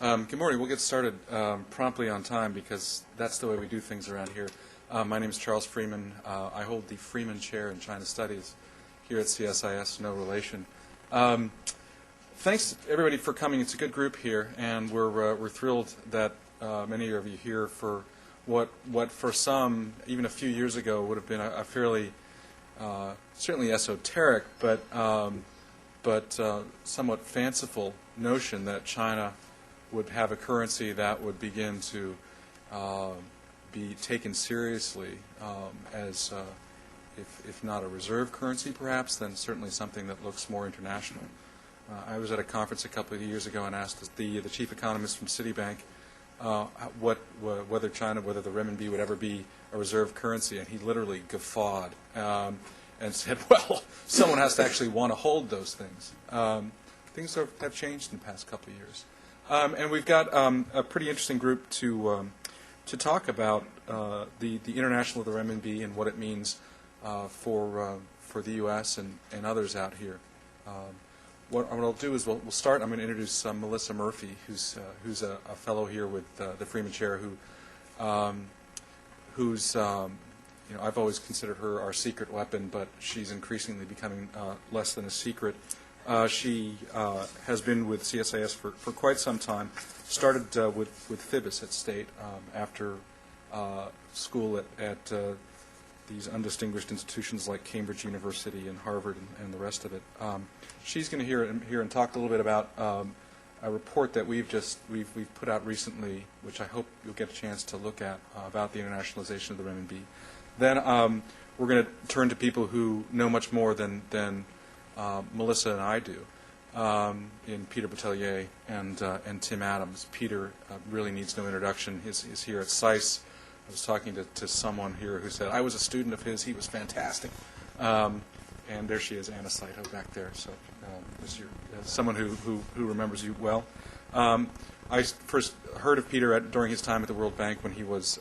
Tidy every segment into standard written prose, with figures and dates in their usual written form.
Good morning. We'll get started promptly on time because that's the way we do things around here. My name is Charles Freeman. I hold the Freeman Chair in China Studies here at CSIS, no relation. Thanks everybody for coming. It's a good group here, and we're thrilled that many of you here for what for some, even a few years ago, would have been a fairly certainly esoteric, but somewhat fanciful notion that China would have a currency that would begin to be taken seriously as, if not a reserve currency perhaps, then certainly something that looks more international. I was at a conference a couple of years ago and asked the chief economist from Citibank whether the Renminbi would ever be a reserve currency, and he literally guffawed and said, well, someone has to actually want to hold those things. Things have changed in the past couple of years. And we've got a pretty interesting group to talk about the international of the renminbi and what it means for the U.S. and others out here. What I'll do is we'll start. I'm going to introduce Melissa Murphy, who's a fellow here with the Freeman Chair, who's I've always considered her our secret weapon, but she's increasingly becoming less than a secret. She has been with CSIS for quite some time. Started with FIBIS at State after school at these undistinguished institutions like Cambridge University and Harvard and the rest of it. She's going to hear and talk a little bit about a report that we've put out recently, which I hope you'll get a chance to look at, about the internationalization of the renminbi. Then we're going to turn to people who know much more than Melissa and I do, in Peter Batelier and Tim Adams. Peter really needs no introduction. He's here at CSIS. I was talking to someone here who said, I was a student of his. He was fantastic. And there she is, Anna Saito, back there. So this is someone who remembers you well. I first heard of Peter during his time at the World Bank when he was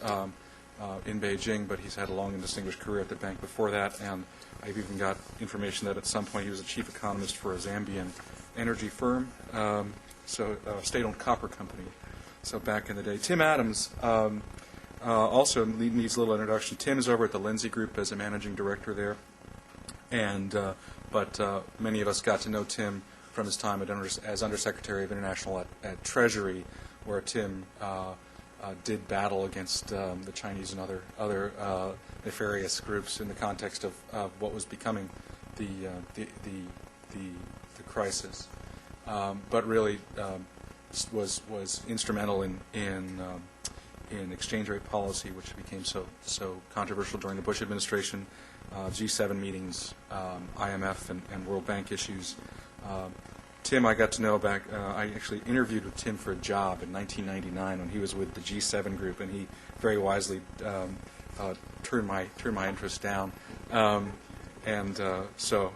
in Beijing, but he's had a long and distinguished career at the bank before that, and I've even got information that at some point he was a chief economist for a Zambian energy firm, so a state-owned copper company. So back in the day. Tim Adams also needs a little introduction. Tim is over at the Lindsay Group as a managing director there, and but many of us got to know Tim from his time as Undersecretary of International at Treasury, where Tim did battle against the Chinese and other nefarious groups in the context of what was becoming the crisis, but really was instrumental in exchange rate policy, which became so controversial during the Bush administration, G7 meetings, IMF and World Bank issues. Tim, I got to know back. I actually interviewed with Tim for a job in 1999 when he was with the G7 group, and he very wisely turned my interest down. So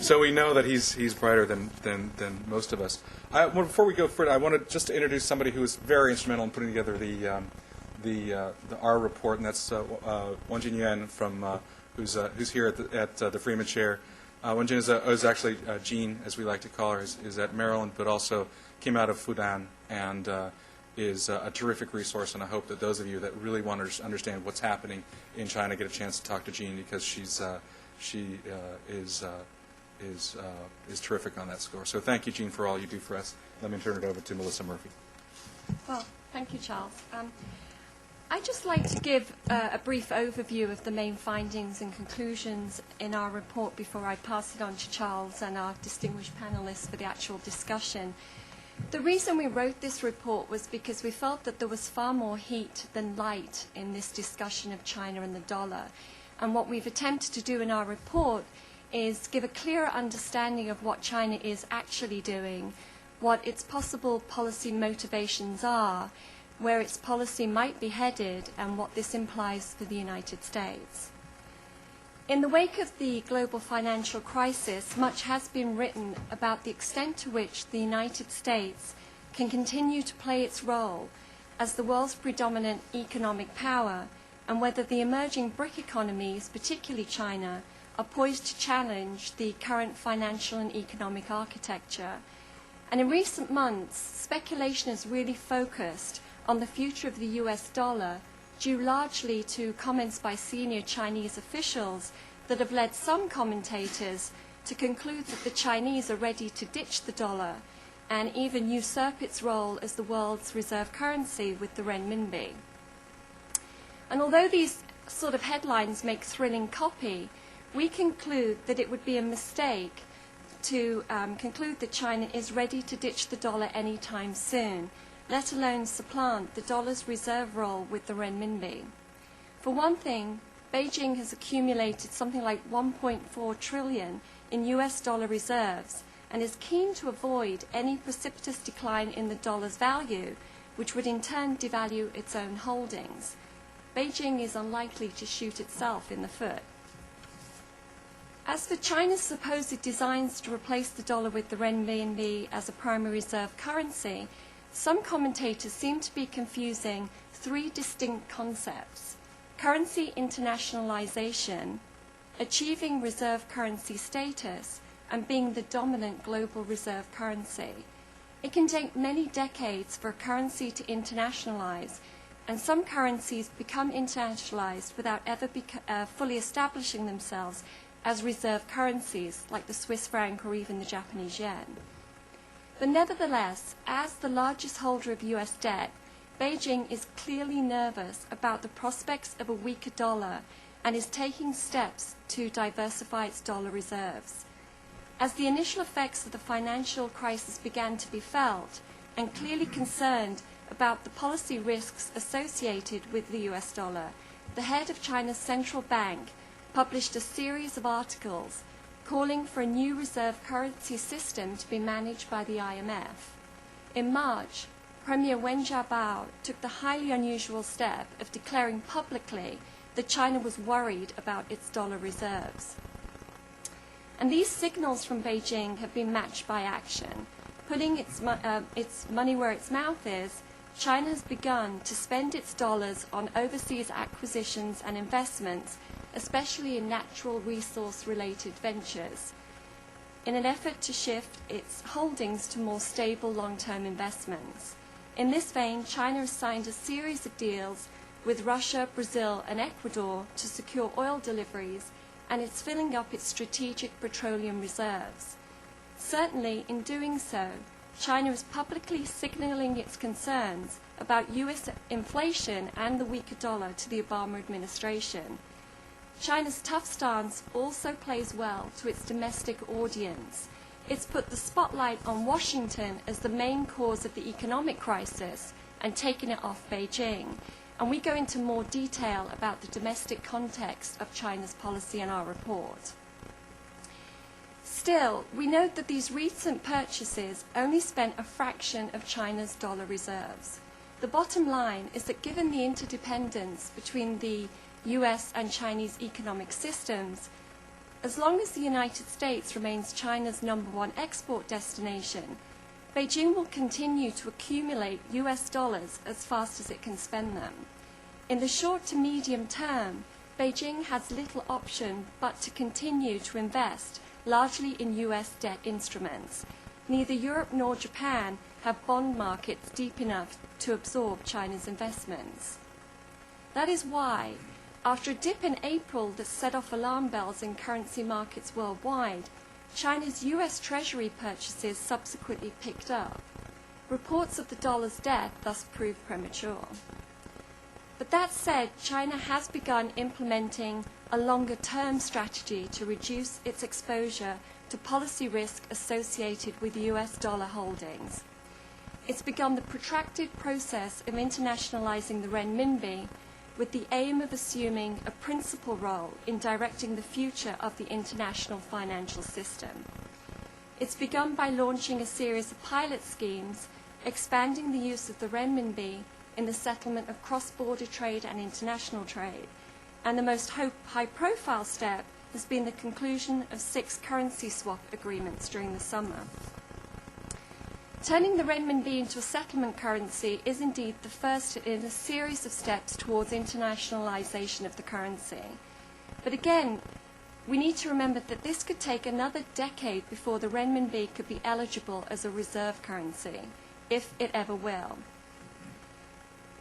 so we know that he's brighter than most of us. Before we go further, I wanted just to introduce somebody who was very instrumental in putting together the our report, and that's Wan Jinyuan from who's here at the Freeman Chair. Wan Jin is actually Jean, as we like to call her, is at Maryland, but also came out of Fudan and is a terrific resource. And I hope that those of you that really want to understand what's happening in China get a chance to talk to Jean, because she is terrific on that score. So thank you, Jean, for all you do for us. Let me turn it over to Melissa Murphy. Well, thank you, Charles. I'd just like to give a brief overview of the main findings and conclusions in our report before I pass it on to Charles and our distinguished panelists for the actual discussion. The reason we wrote this report was because we felt that there was far more heat than light in this discussion of China and the dollar. And what we've attempted to do in our report is give a clearer understanding of what China is actually doing, what its possible policy motivations are, where its policy might be headed, and what this implies for the United States. In the wake of the global financial crisis, much has been written about the extent to which the United States can continue to play its role as the world's predominant economic power, and whether the emerging BRIC economies, particularly China, are poised to challenge the current financial and economic architecture, And in recent months, speculation has really focused on the future of the US dollar, due largely to comments by senior Chinese officials that have led some commentators to conclude that the Chinese are ready to ditch the dollar and even usurp its role as the world's reserve currency with the renminbi. And although these sort of headlines make thrilling copy, we conclude that it would be a mistake to conclude that China is ready to ditch the dollar anytime soon, let alone supplant the dollar's reserve role with the renminbi. For one thing, Beijing has accumulated something like 1.4 trillion in US dollar reserves and is keen to avoid any precipitous decline in the dollar's value, which would in turn devalue its own holdings. Beijing is unlikely to shoot itself in the foot. As for China's supposed designs to replace the dollar with the renminbi as a primary reserve currency, some commentators seem to be confusing three distinct concepts: currency internationalization, achieving reserve currency status, and being the dominant global reserve currency. It can take many decades for a currency to internationalize, and some currencies become internationalized without ever fully establishing themselves as reserve currencies, like the Swiss franc or even the Japanese yen. But nevertheless, as the largest holder of US debt, Beijing is clearly nervous about the prospects of a weaker dollar and is taking steps to diversify its dollar reserves. As the initial effects of the financial crisis began to be felt, and clearly concerned about the policy risks associated with the US dollar, the head of China's central bank published a series of articles calling for a new reserve currency system to be managed by the IMF. In March, Premier Wen Jiabao took the highly unusual step of declaring publicly that China was worried about its dollar reserves. And these signals from Beijing have been matched by action. Putting its money where its mouth is, China has begun to spend its dollars on overseas acquisitions and investments, especially in natural resource-related ventures, in an effort to shift its holdings to more stable long-term investments. In this vein, China has signed a series of deals with Russia, Brazil, and Ecuador to secure oil deliveries, and it's filling up its strategic petroleum reserves. Certainly, in doing so, China is publicly signaling its concerns about US inflation and the weaker dollar to the Obama administration. China's tough stance also plays well to its domestic audience. It's put the spotlight on Washington as the main cause of the economic crisis and taken it off Beijing. And we go into more detail about the domestic context of China's policy in our report. Still, we note that these recent purchases only spent a fraction of China's dollar reserves. The bottom line is that given the interdependence between the US and Chinese economic systems, as long as the United States remains China's #1 export destination, Beijing will continue to accumulate US dollars as fast as it can spend them. In the short to medium term, Beijing has little option but to continue to invest largely in US debt instruments. Neither Europe nor Japan have bond markets deep enough to absorb China's investments. That is why, after a dip in April that set off alarm bells in currency markets worldwide, China's US Treasury purchases subsequently picked up. Reports of the dollar's death thus proved premature. But that said, China has begun implementing a longer-term strategy to reduce its exposure to policy risk associated with US dollar holdings. It's begun the protracted process of internationalizing the renminbi with the aim of assuming a principal role in directing the future of the international financial system. It's begun by launching a series of pilot schemes, expanding the use of the renminbi in the settlement of cross-border trade and international trade. And the most high-profile step has been the conclusion of 6 currency swap agreements during the summer. Turning the renminbi into a settlement currency is indeed the first in a series of steps towards internationalization of the currency. But again, we need to remember that this could take another decade before the renminbi could be eligible as a reserve currency, if it ever will.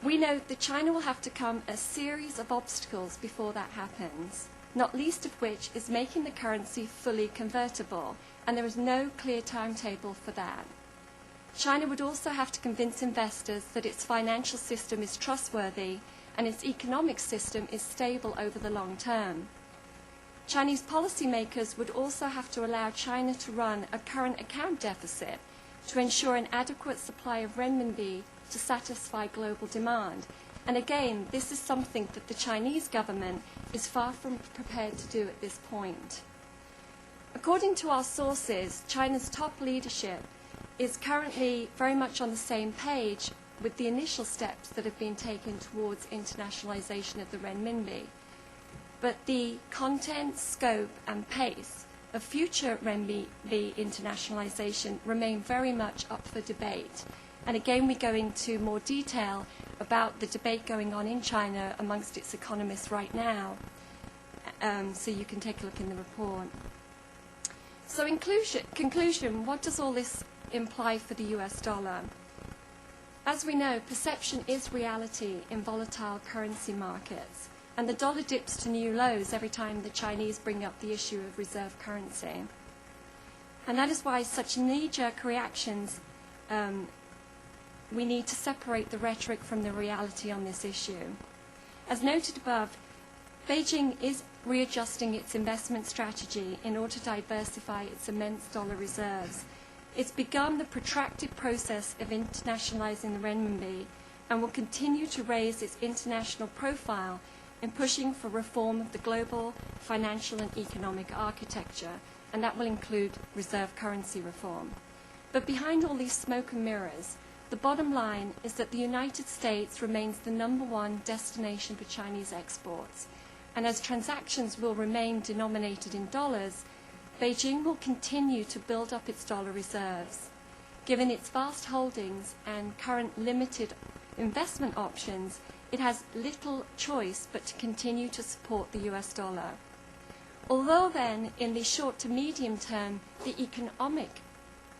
We know that China will have to come a series of obstacles before that happens, not least of which is making the currency fully convertible, and there is no clear timetable for that. China would also have to convince investors that its financial system is trustworthy and its economic system is stable over the long term. Chinese policymakers would also have to allow China to run a current account deficit to ensure an adequate supply of renminbi to satisfy global demand. And again, this is something that the Chinese government is far from prepared to do at this point. According to our sources, China's top leadership is currently very much on the same page with the initial steps that have been taken towards internationalization of the renminbi. But the content, scope, and pace of future renminbi internationalization remain very much up for debate. And again, we go into more detail about the debate going on in China amongst its economists right now. So you can take a look in the report. So in conclusion, what does all this imply for the US dollar? As we know, perception is reality in volatile currency markets, and the dollar dips to new lows every time the Chinese bring up the issue of reserve currency. And that is why such knee-jerk reactions, we need to separate the rhetoric from the reality on this issue. As noted above, Beijing is readjusting its investment strategy in order to diversify its immense dollar reserves. It's begun the protracted process of internationalizing the renminbi and will continue to raise its international profile in pushing for reform of the global financial and economic architecture, and that will include reserve currency reform. But behind all these smoke and mirrors, the bottom line is that the United States remains the #1 destination for Chinese exports, and as transactions will remain denominated in dollars, Beijing will continue to build up its dollar reserves. Given its vast holdings and current limited investment options, it has little choice but to continue to support the US dollar. Although then, in the short to medium term, the economic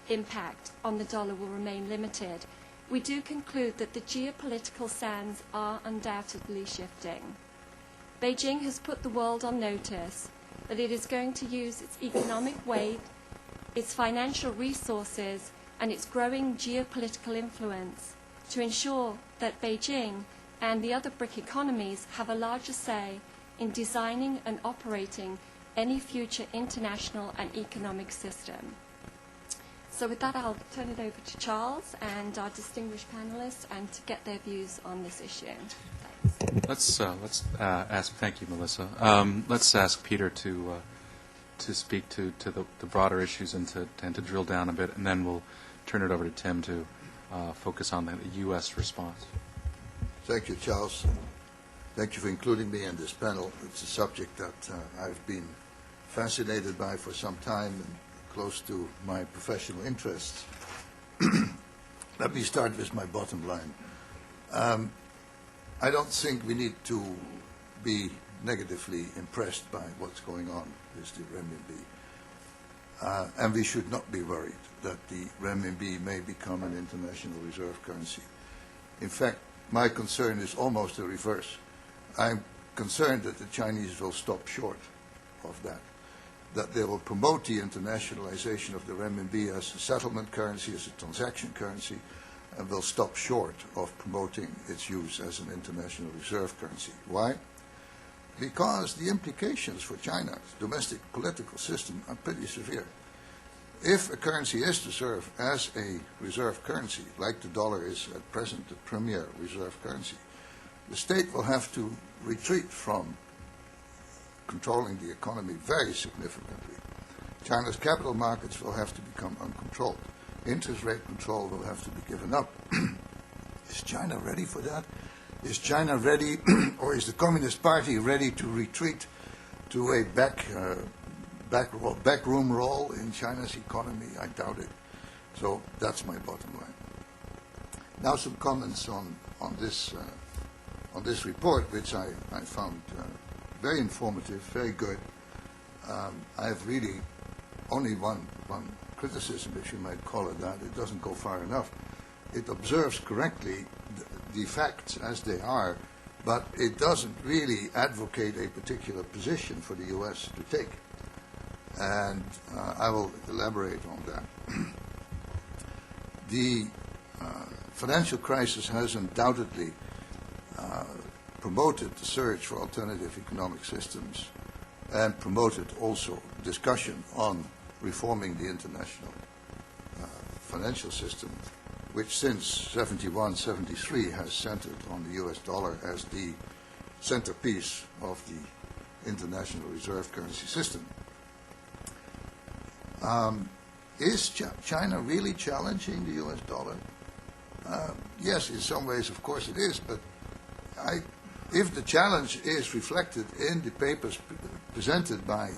impact on the dollar will remain limited, we do conclude that the geopolitical sands are undoubtedly shifting. Beijing has put the world on notice that it is going to use its economic weight, its financial resources, and its growing geopolitical influence to ensure that Beijing and the other BRIC economies have a larger say in designing and operating any future international and economic system. So with that, I'll turn it over to Charles and our distinguished panelists and to get their views on this issue. Let's ask. Thank you, Melissa. Let's ask Peter to speak to the broader issues and to drill down a bit, and then we'll turn it over to Tim to focus on the U.S. response. Thank you, Charles. Thank you for including me in this panel. It's a subject that I've been fascinated by for some time and close to my professional interests. Let me start with my bottom line. I don't think we need to be negatively impressed by what's going on with the renminbi. And we should not be worried that the renminbi may become an international reserve currency. In fact, my concern is almost the reverse. I'm concerned that the Chinese will stop short of that they will promote the internationalization of the renminbi as a settlement currency, as a transaction currency, and will stop short of promoting its use as an international reserve currency. Why? Because the implications for China's domestic political system are pretty severe. If a currency is to serve as a reserve currency, like the dollar is at present the premier reserve currency, the state will have to retreat from controlling the economy very significantly. China's capital markets will have to become uncontrolled. Interest rate control will have to be given up. Is China ready for that? Is China ready, or is the Communist Party ready to retreat to a backroom role in China's economy? I doubt it. So that's my bottom line. Now some comments on this report, which I found very informative, very good. I have really only one criticism, if you might call it that. It doesn't go far enough. It observes correctly the facts as they are, but it doesn't really advocate a particular position for the U.S. to take. And I will elaborate on that. The financial crisis has undoubtedly promoted the search for alternative economic systems and promoted also discussion on reforming the international financial system, which since 71, 73 has centered on the U.S. dollar as the centerpiece of the international reserve currency system. Is China really challenging the U.S. dollar? Yes, in some ways, of course it is, but if the challenge is reflected in the papers presented by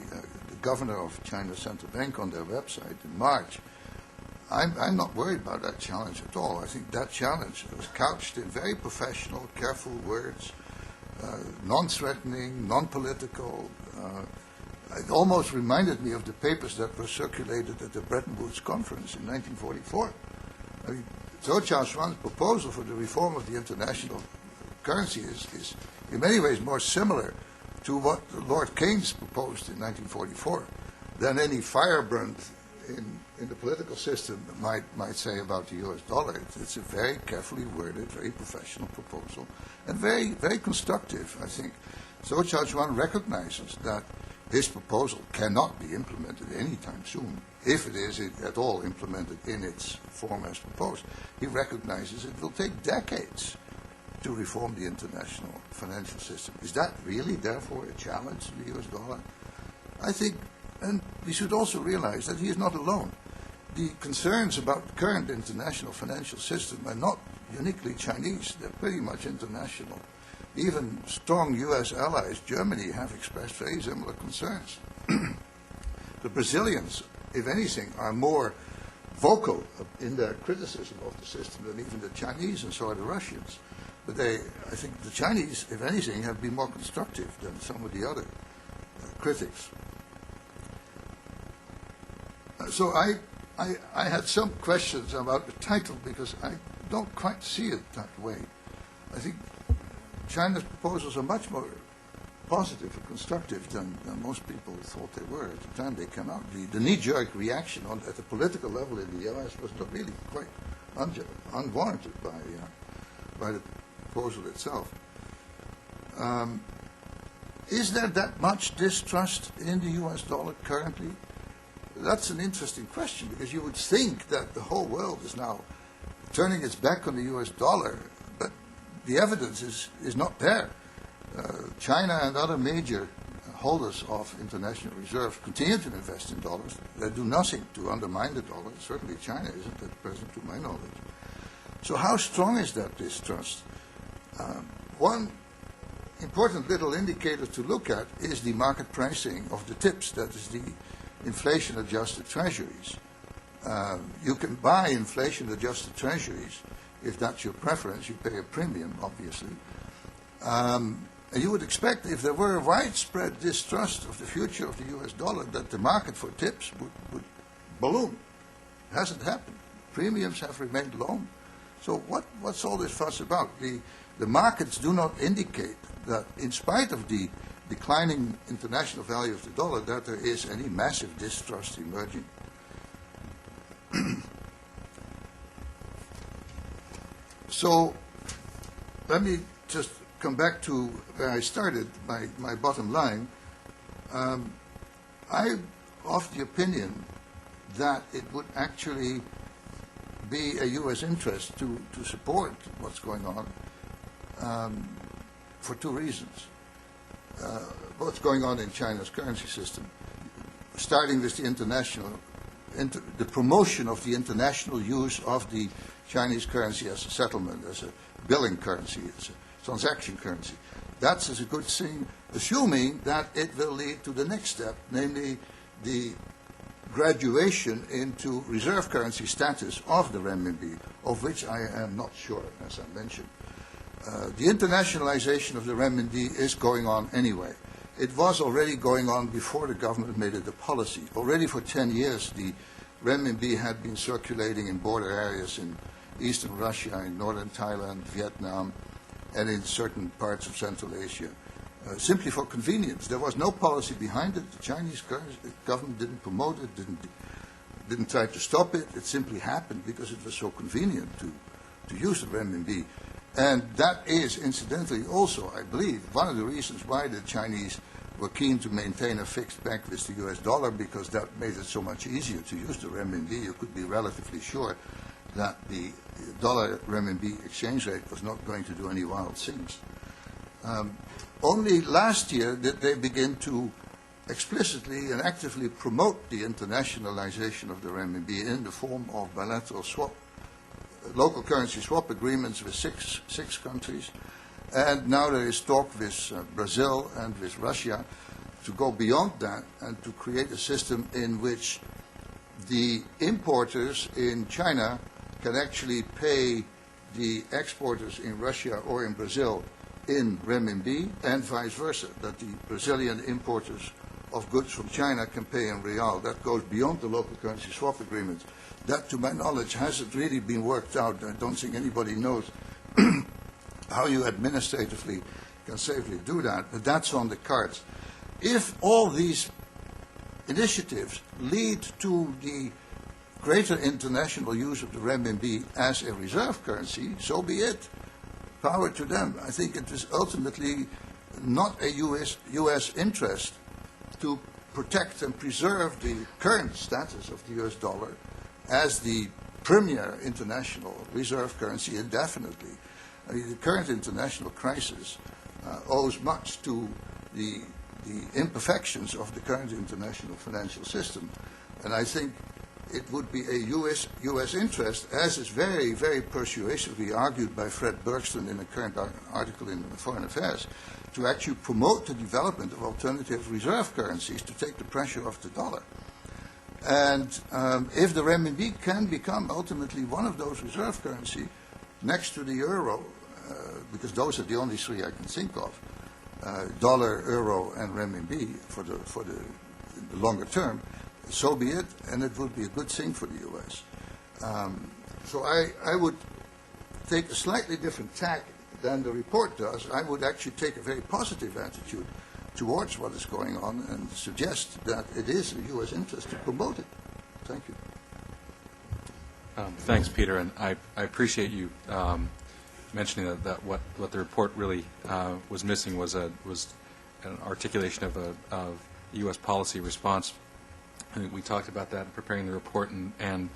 the governor of China's central bank on their website in March, I'm not worried about that challenge at all. I think that challenge was couched in very professional, careful words, non-threatening, non-political. It almost reminded me of the papers that were circulated at the Bretton Woods Conference in 1944. I mean, Zhou Qiaoshuang's proposal for the reform of the international currency is in many ways more similar to what Lord Keynes proposed in 1944 than any firebrand in the political system might say about the U.S. dollar. It's a very carefully worded, very professional proposal, and very, very constructive, I think. Zhou Qiaoshuang recognizes that his proposal cannot be implemented anytime soon, if it is at all implemented in its form as proposed. He recognizes it will take decades to reform the international financial system. Is that really, therefore, a challenge to the U.S. dollar? I think, and we should also realize that he is not alone. The concerns about the current international financial system are not uniquely Chinese. They're pretty much international. Even strong U.S. allies, Germany, have expressed very similar concerns. The Brazilians, if anything, are more vocal in their criticism of the system than even the Chinese, and so are the Russians. But I think the Chinese, if anything, have been more constructive than some of the other critics. So I had some questions about the title because I don't quite see it that way. I think China's proposals are much more positive and constructive than most people thought they were. At the time they came out, the knee-jerk reaction at the political level in the U.S. was not really quite unwarranted by the proposal itself. Is there that much distrust in the U.S. dollar currently? That's an interesting question, because you would think that the whole world is now turning its back on the U.S. dollar, but the evidence is not there. China and other major holders of international reserves continue to invest in dollars. They do nothing to undermine the dollar. Certainly China isn't at present, to my knowledge. So how strong is that distrust? One important little indicator to look at is the market pricing of the TIPS, that is the inflation-adjusted treasuries. You can buy inflation-adjusted treasuries if that's your preference. You pay a premium, obviously. And you would expect, if there were a widespread distrust of the future of the U.S. dollar, that the market for TIPS would balloon. It hasn't happened. Premiums have remained low. So what's all this fuss about? The markets do not indicate that, in spite of the declining international value of the dollar, that there is any massive distrust emerging. So let me just come back to where I started, my bottom line. I'm of the opinion that it would actually be a U.S. interest to support what's going on for two reasons. What's going on in China's currency system, starting with the promotion of the international use of the Chinese currency as a settlement, as a billing currency, as a transaction currency. That's a good thing, assuming that it will lead to the next step, namely the graduation into reserve currency status of the renminbi, of which I am not sure, as I mentioned. The internationalization of the renminbi is going on anyway. it was already going on before the government made it a policy. Already for 10 years, the renminbi had been circulating in border areas in eastern Russia, in northern Thailand, Vietnam, and in certain parts of Central Asia, simply for convenience. There was no policy behind it. The Chinese government didn't promote it, didn't try to stop it. It simply happened because it was so convenient to use the renminbi. And that is, incidentally, also, I believe, one of the reasons why the Chinese were keen to maintain a fixed peg with the US dollar, because that made it so much easier to use the renminbi. You could be relatively sure that the dollar-renminbi exchange rate was not going to do any wild things. Only last year did they begin to explicitly and actively promote the internationalization of the renminbi in the form of bilateral swap, local currency swap agreements with six countries. And now there is talk with Brazil and with Russia to go beyond that and to create a system in which the importers in China can actually pay the exporters in Russia or in Brazil in renminbi, and vice versa, that the Brazilian importers of goods from China can pay in real. That goes beyond the local currency swap agreements. That, to my knowledge, hasn't really been worked out. I don't think anybody knows how you administratively can safely do that, but that's on the cards. If all these initiatives lead to the greater international use of the renminbi as a reserve currency, so be it. Power to them. I think it is ultimately not a U.S. interest to protect and preserve the current status of the U.S. dollar as the premier international reserve currency indefinitely. I mean, the current international crisis owes much to the imperfections of the current international financial system. And I think it would be a U.S. interest, as is very, very persuasively argued by Fred Bergsten in a current article in Foreign Affairs, to actually promote the development of alternative reserve currencies to take the pressure off the dollar. And if the renminbi can become ultimately one of those reserve currency next to the euro, because those are the only three I can think of, dollar, euro, and renminbi for the longer term, so be it, and it would be a good thing for the U.S. So I would take a slightly different tack than the report does. I would actually take a very positive attitude towards what is going on and suggest that it is a U.S. interest to promote it. Thank you. Thanks, Peter, and I appreciate you mentioning that what the report really was missing was an articulation of a U.S. policy response. I think we talked about that in preparing the report, and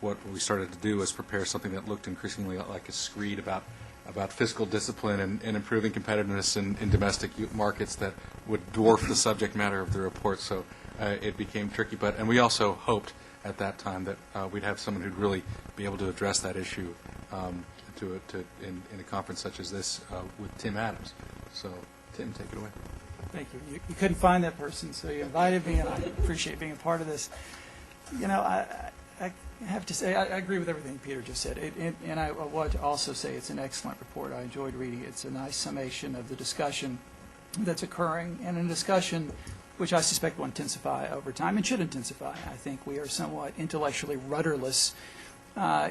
what we started to do was prepare something that looked increasingly like a screed about fiscal discipline and improving competitiveness in domestic markets that would dwarf the subject matter of the report. So it became tricky. And we also hoped at that time that we'd have someone who'd really be able to address that issue in a conference such as this with Tim Adams. So, Tim, take it away. Thank you. You couldn't find that person, so you invited me, and I appreciate being a part of this. You know, I have to say I agree with everything Peter just said, and I want to also say it's an excellent report. I enjoyed reading it. It's a nice summation of the discussion that's occurring, and a discussion which I suspect will intensify over time and should intensify. I think we are somewhat intellectually rudderless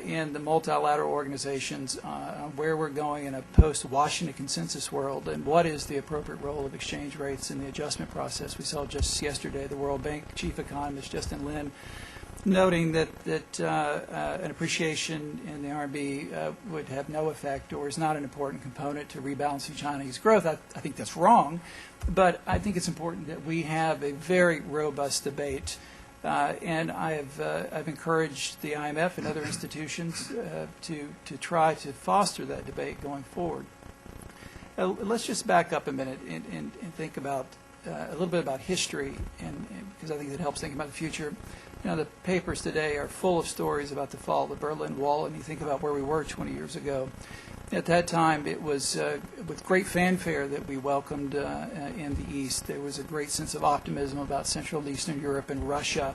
in the multilateral organizations on where we're going in a post-Washington consensus world and what is the appropriate role of exchange rates in the adjustment process. We saw just yesterday the World Bank chief economist, Justin Lin, noting that an appreciation in the RMB would have no effect or is not an important component to rebalancing Chinese growth. I think that's wrong, but I think it's important that we have a very robust debate. And I've encouraged the IMF and other institutions to try to foster that debate going forward. Let's just back up a minute and think about a little bit about history, and because I think it helps think about the future. You know, the papers today are full of stories about the fall of the Berlin Wall, and you think about where we were 20 years ago. At that time, it was with great fanfare that we welcomed in the East. There was a great sense of optimism about Central and Eastern Europe and Russia.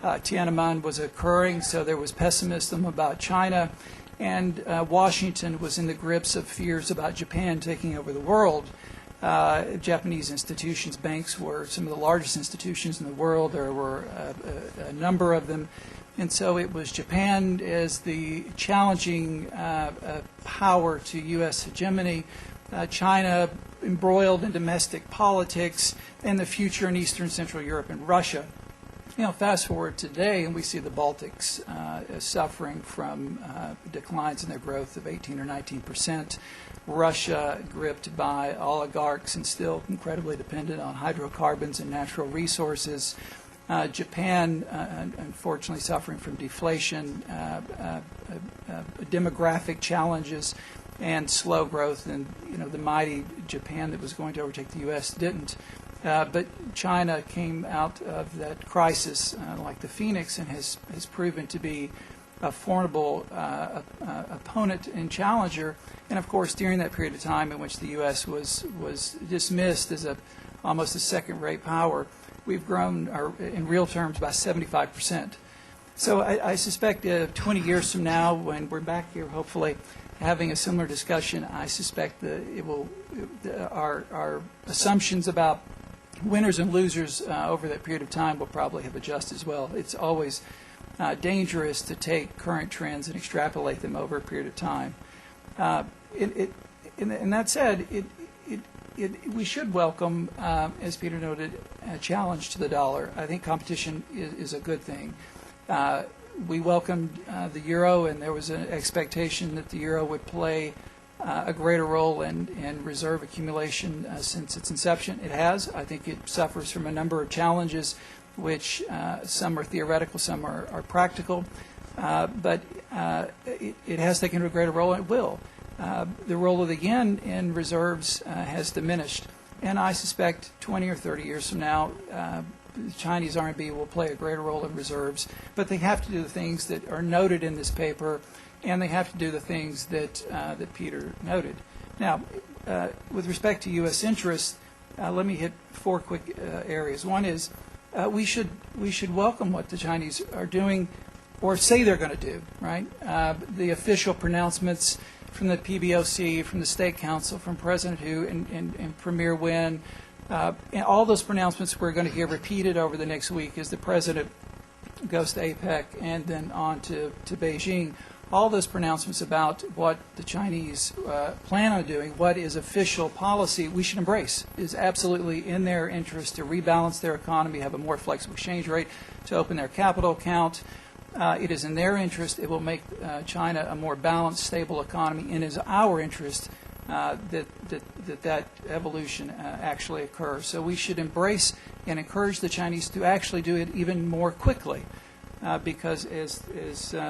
Tiananmen was occurring, so there was pessimism about China. And Washington was in the grips of fears about Japan taking over the world. Japanese institutions. Banks were some of the largest institutions in the world. There were a number of them. And so it was Japan as the challenging power to U.S. hegemony, China embroiled in domestic politics, and the future in Eastern Central Europe and Russia. Fast forward today, and we see the Baltics suffering from declines in their growth of 18 or 19%. Russia gripped by oligarchs and still incredibly dependent on hydrocarbons and natural resources. Japan, unfortunately, suffering from deflation, demographic challenges, and slow growth. And the mighty Japan that was going to overtake the U.S. didn't. But China came out of that crisis like the phoenix and has proven to be a formidable opponent and challenger. And of course, during that period of time in which the U.S. was dismissed as almost a second-rate power, we've grown in real terms by 75%. So I suspect 20 years from now, when we're back here, hopefully having a similar discussion, I suspect that our assumptions about winners and losers over that period of time will probably have adjusted as well. It's always dangerous to take current trends and extrapolate them over a period of time. And that said, we should welcome, as Peter noted, a challenge to the dollar. I think competition is a good thing. We welcomed the euro, and there was an expectation that the euro would play a greater role in reserve accumulation since its inception. It has. I think it suffers from a number of challenges, which some are theoretical, some are practical. But it has taken a greater role, and it will. The role of the yen in reserves has diminished. And I suspect 20 or 30 years from now, the Chinese RMB will play a greater role in reserves. But they have to do the things that are noted in this paper, and they have to do the things that Peter noted. Now, with respect to U.S. interests, let me hit four quick areas. One is we should welcome what the Chinese are doing or say they're going to do, right? The official pronouncements from the PBOC, from the State Council, from President Hu and Premier Wen, and all those pronouncements we're going to hear repeated over the next week as the President goes to APEC and then on to Beijing. All those pronouncements about what the Chinese plan on doing, what is official policy, we should embrace. It is absolutely in their interest to rebalance their economy, have a more flexible exchange rate, to open their capital account. It is in their interest. It will make China a more balanced, stable economy, and it is our interest that evolution actually occurs. So we should embrace and encourage the Chinese to actually do it even more quickly. Because as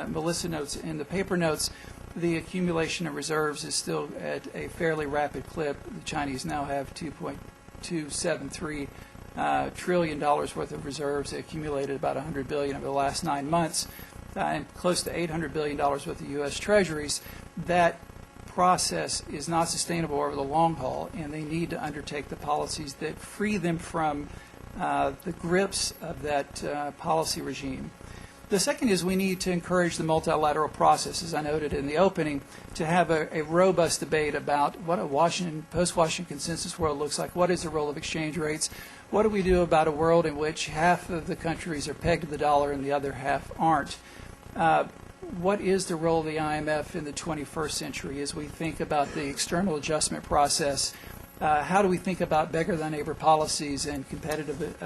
Melissa notes in the paper notes, the accumulation of reserves is still at a fairly rapid clip. The Chinese now have $2.273 trillion worth of reserves. They accumulated about $100 billion over the last 9 months, and close to $800 billion worth of U.S. Treasuries. That process is not sustainable over the long haul, and they need to undertake the policies that free them from the grips of that policy regime. The second is we need to encourage the multilateral process, as I noted in the opening, to have a robust debate about what a post-Washington consensus world looks like. What is the role of exchange rates? What do we do about a world in which half of the countries are pegged to the dollar and the other half aren't? What is the role of the IMF in the 21st century as we think about the external adjustment process? How do we think about beggar-than-neighbor policies and competitive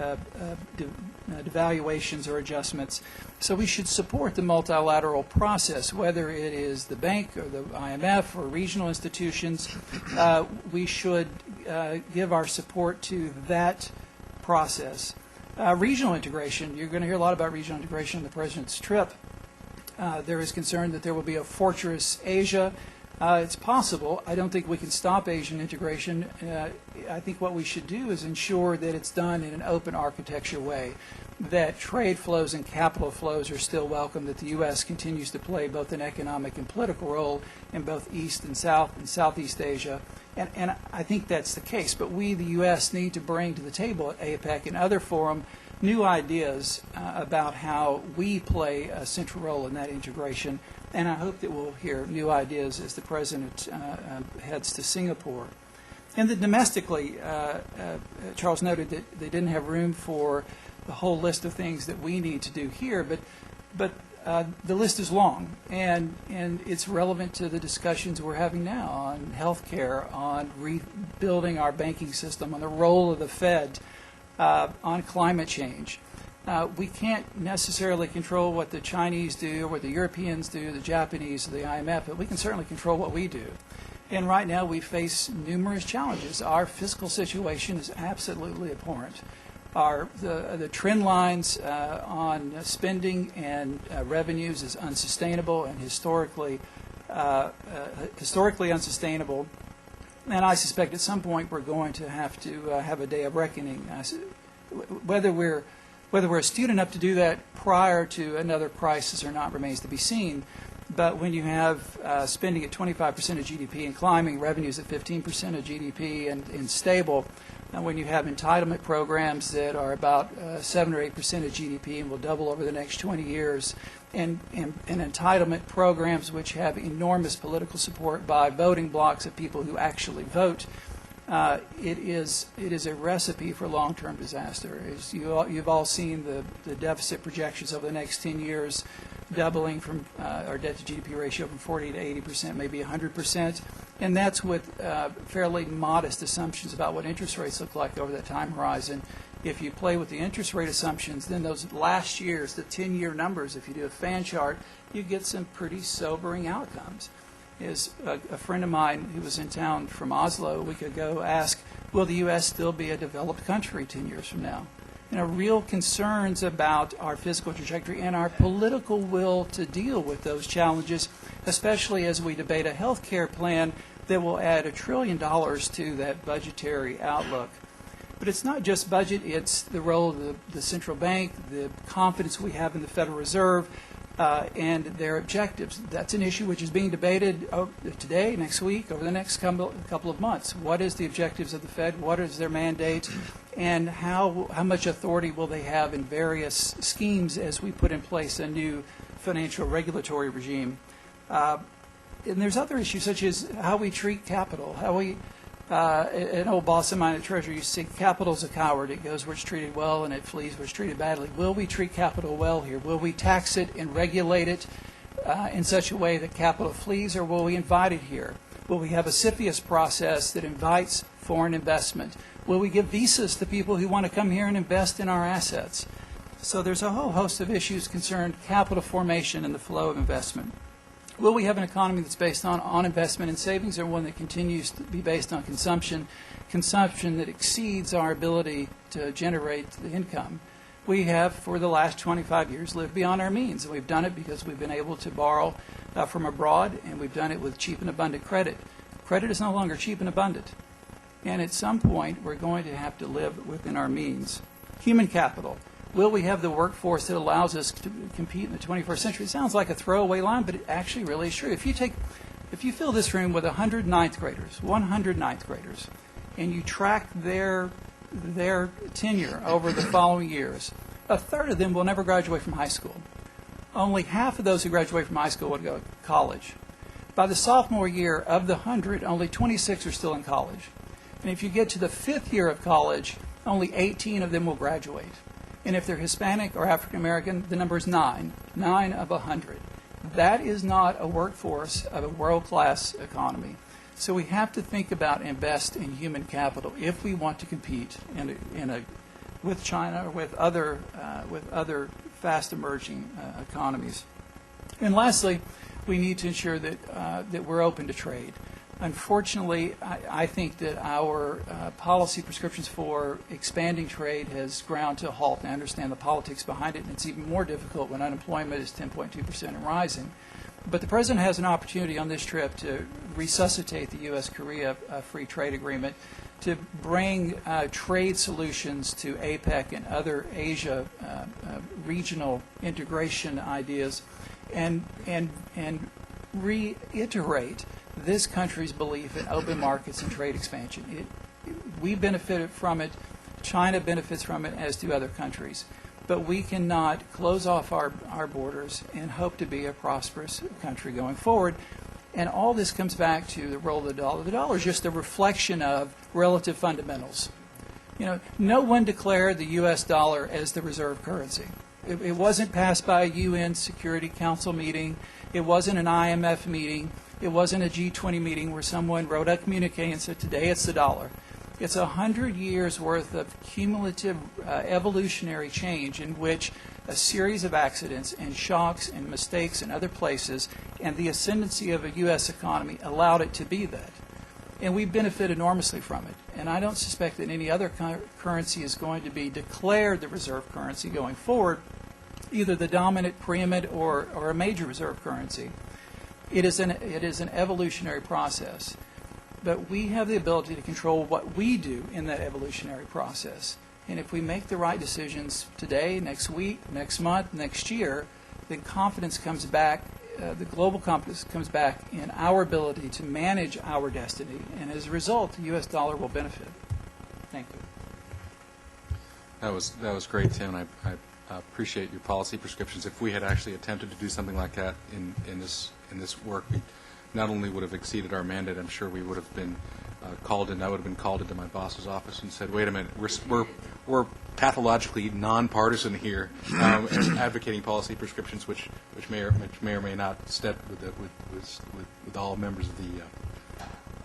devaluations or adjustments? So we should support the multilateral process, whether it is the bank or the IMF or regional institutions. We should give our support to that process. Regional integration, you're going to hear a lot about regional integration on the President's trip. There is concern that there will be a fortress Asia. It's possible. I don't think we can stop Asian integration. I think what we should do is ensure that it's done in an open architecture way, that trade flows and capital flows are still welcome, that the U.S. continues to play both an economic and political role in both East and South and Southeast Asia. And I think that's the case. But we, the U.S., need to bring to the table at APEC and other forums new ideas about how we play a central role in that integration. And I hope that we'll hear new ideas as the President heads to Singapore. And then domestically, Charles noted that they didn't have room for the whole list of things that we need to do here, but the list is long, and it's relevant to the discussions we're having now on health care, on rebuilding our banking system, on the role of the Fed, on climate change. We can't necessarily control what the Chinese do or what the Europeans do, the Japanese, or the IMF, but we can certainly control what we do. And right now we face numerous challenges. Our fiscal situation is absolutely abhorrent. The trend lines on spending and revenues is unsustainable and historically unsustainable. And I suspect at some point we're going to have a day of reckoning. Whether we're astute enough to do that prior to another crisis or not remains to be seen. But when you have spending at 25% of GDP and climbing, revenues at 15% of GDP and stable, and when you have entitlement programs that are about 7 or 8% of GDP and will double over the next 20 years, and entitlement programs which have enormous political support by voting blocks of people who actually vote, it is a recipe for long-term disaster. You've all seen the deficit projections over the next 10 years, doubling from our debt-to-GDP ratio from 40 to 80%, maybe 100%. And that's with fairly modest assumptions about what interest rates look like over that time horizon. If you play with the interest rate assumptions, then those last years, the 10-year numbers, if you do a fan chart, you get some pretty sobering outcomes. Is a friend of mine who was in town from Oslo a week ago asked, will the U.S. still be a developed country 10 years from now? Real concerns about our fiscal trajectory and our political will to deal with those challenges, especially as we debate a health care plan that will add $1 trillion to that budgetary outlook. But it's not just budget, it's the role of the central bank, the confidence we have in the Federal Reserve, and their objectives. That's an issue which is being debated today, next week, over the next couple of months. What is the objectives of the Fed? What is their mandate? And how much authority will they have in various schemes as we put in place a new financial regulatory regime? And there's other issues such as how we treat capital, how we an old boss of mine at Treasury used to say, capital's a coward. It goes where it's treated well and it flees where it's treated badly. Will we treat capital well here? Will we tax it and regulate it in such a way that capital flees, or will we invite it here? Will we have a CFIUS process that invites foreign investment? Will we give visas to people who want to come here and invest in our assets? So there's a whole host of issues concerned capital formation and the flow of investment. Will we have an economy that's based on investment and savings, or one that continues to be based on consumption that exceeds our ability to generate the income? We have, for the last 25 years, lived beyond our means, and we've done it because we've been able to borrow from abroad, and we've done it with cheap and abundant credit. Credit is no longer cheap and abundant, and at some point we're going to have to live within our means. Human capital. Will we have the workforce that allows us to compete in the 21st century? It sounds like a throwaway line, but it actually really is true. If you fill this room with 100 ninth graders, and you track their tenure over the following years, a third of them will never graduate from high school. Only half of those who graduate from high school would go to college. By the sophomore year of the 100, only 26 are still in college. And if you get to the fifth year of college, only 18 of them will graduate. And if they're Hispanic or African American, the number is 9 of 100. That is not a workforce of a world-class economy. So we have to think about invest in human capital if we want to compete with China or with other fast-emerging economies. And lastly, we need to ensure that we're open to trade. Unfortunately, I think that our policy prescriptions for expanding trade has ground to a halt. And I understand the politics behind it, and it's even more difficult when unemployment is 10.2% and rising. But the President has an opportunity on this trip to resuscitate the U.S.-Korea free trade agreement, to bring trade solutions to APEC and other Asia regional integration ideas, and reiterate this country's belief in open markets and trade expansion. We benefited from it. China benefits from it, as do other countries. But we cannot close off our borders and hope to be a prosperous country going forward. And all this comes back to the role of the dollar. The dollar is just a reflection of relative fundamentals. You know, no one declared the U.S. dollar as the reserve currency. It wasn't passed by a UN Security Council meeting. It wasn't an IMF meeting. It wasn't a G20 meeting where someone wrote a communique and said, today it's the dollar. It's 100 years worth of cumulative evolutionary change in which a series of accidents and shocks and mistakes in other places and the ascendancy of a U.S. economy allowed it to be that. And we benefit enormously from it. And I don't suspect that any other currency is going to be declared the reserve currency going forward, either the dominant, preeminent, or a major reserve currency. It is an evolutionary process. But we have the ability to control what we do in that evolutionary process. And if we make the right decisions today, next week, next month, next year, then confidence comes back, the global confidence comes back in our ability to manage our destiny. And as a result, the U.S. dollar will benefit. Thank you. That was great, Tim, and I appreciate your policy prescriptions. If we had actually attempted to do something like that in this work, we not only would have exceeded our mandate, I'm sure we would have been called in. I would have been called into my boss's office and said, "Wait a minute, we're pathologically nonpartisan here, advocating policy prescriptions which may or may not step with all members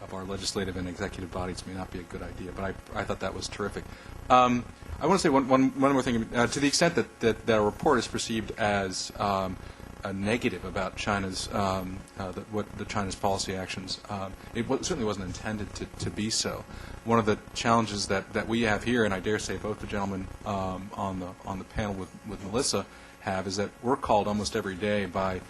of our legislative and executive bodies may not be a good idea." But I thought that was terrific. I want to say one more thing. To the extent that our report is perceived as a negative about China's China's policy actions, it certainly wasn't intended to be so. One of the challenges that we have here, and I dare say both the gentlemen on the panel with Melissa have, is that we're called almost every day by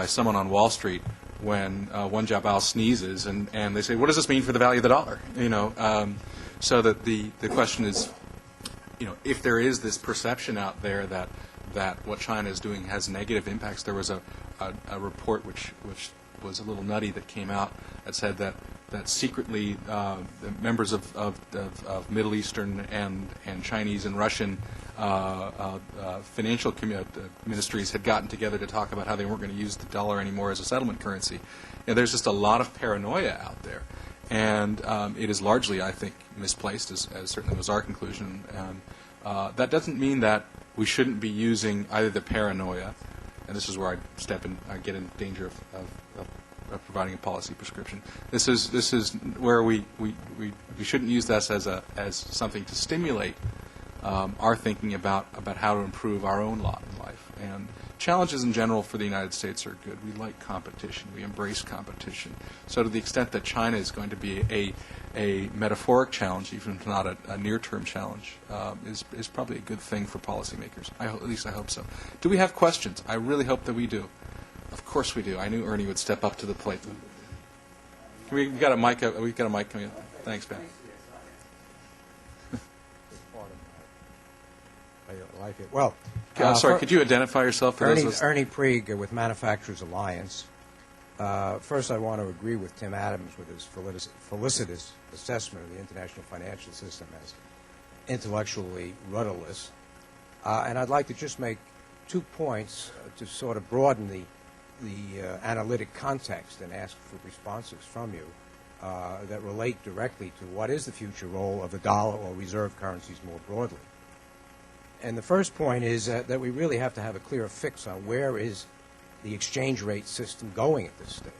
someone on Wall Street when Wen Jiabao sneezes, and they say, "What does this mean for the value of the dollar?" So that the question is, if there is this perception out there that what China is doing has negative impacts. There was a report which was a little nutty that came out that said that secretly the members of Middle Eastern and Chinese and Russian financial ministries had gotten together to talk about how they weren't going to use the dollar anymore as a settlement currency. There's just a lot of paranoia out there. And it is largely, I think, misplaced, as certainly was our conclusion. That doesn't mean that we shouldn't be using either the paranoia, and this is where I get in danger of providing a policy prescription. This is where we shouldn't use this as something to stimulate our thinking about how to improve our own lot in life. And challenges in general for the United States are good. We like competition. We embrace competition. So to the extent that China is going to be a metaphoric challenge, even if not a near-term challenge, is probably a good thing for policymakers. At least I hope so. Do we have questions? I really hope that we do. Of course we do. I knew Ernie would step up to the plate. We've got a mic. We've got a mic coming in. Thanks, Ben. I like it. Well, sorry, could you identify yourself for those? Ernie Prieg with Manufacturers Alliance. First, I want to agree with Tim Adams with his felicitous assessment of the international financial system as intellectually rudderless. And I'd like to just make 2 points to sort of broaden the analytic context and ask for responses from you that relate directly to what is the future role of the dollar or reserve currencies more broadly. And the first point is that we really have to have a clear fix on where is the exchange rate system going at this stage.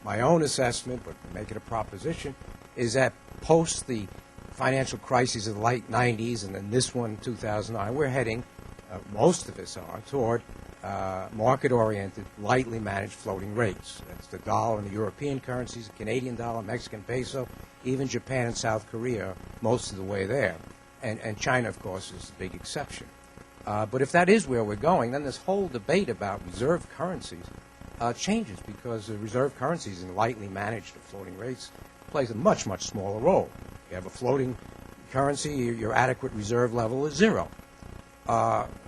My own assessment, but to make it a proposition, is that post the financial crises of the late 90s and then this one, 2009, we're heading, most of us are, toward market-oriented, lightly managed floating rates. That's the dollar and the European currencies, the Canadian dollar, Mexican peso, even Japan and South Korea, most of the way there. And China, of course, is the big exception. But if that is where we're going, then this whole debate about reserve currencies changes, because the reserve currencies in lightly managed floating rates plays a much, much smaller role. You have a floating currency, your adequate reserve level is zero.